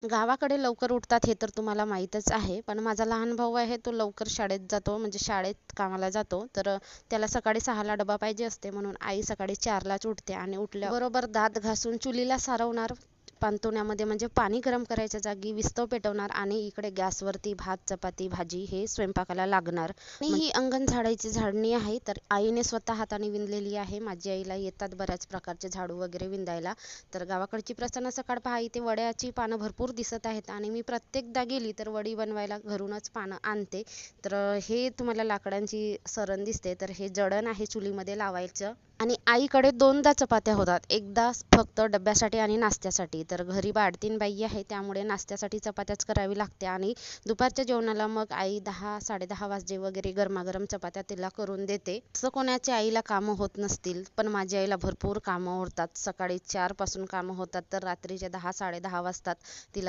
गावाकडे लवकर उठतात हे तर तुम्हाला माहीतच आहे. पण माझा लहान भाऊ आहे तो लवकर शाळेत जातो, म्हणजे शाळेत कामाला जातो. तर त्याला सकाळी 6ला डबा पाहिजे असते, म्हणून आई सकाळी 4लाच उठते आणि उठल्याबरोबर दात घासून चुलीला सारवणार. पांतुण्यामध्ये म्हणजे पाणी गरम करायच्या जागी विस्तव पेटवणार आणि इकडे गॅसवरती भात, चपाती, भाजी हे स्वयंपाकाला लागणार. आणि ही अंगण झाडायची झाडणी आहे, तर आईने स्वतः हाताने विणलेली आहे. माझ्या आईला येतात बऱ्याच प्रकारचे झाडू वगैरे विणायला. तर गावाकडची प्रसन्न सकाळ पहा, इथे वड्याची पानं भरपूर दिसत आहेत आणि मी प्रत्येकदा गेली तर वडी बनवायला घरूनच पानं आणते. तर हे तुम्हाला लाकडांची सरण दिसते, तर हे जडण आहे चुलीमध्ये लावायचं. आणि आईकडे दोनदा चपात्या होतात, एकदा फक्त डब्यासाठी आणि नाश्त्यासाठी. तर घरी 3 बाई आहे, त्यामुळे नाश्त्यासाठी चपात्याच करावी लागते आणि दुपारच्या जेवणाला मग आई 10-10:30 वाजले वगैरे गरमागरम चपात्या तिला करून देते. असं कोणाच्या आईला कामं होत नसतील, पण माझ्या आईला भरपूर कामं उरतात. सकाळी 4 पासून कामं होतात तर रात्रीचे 10-10:30 वाजतात तिला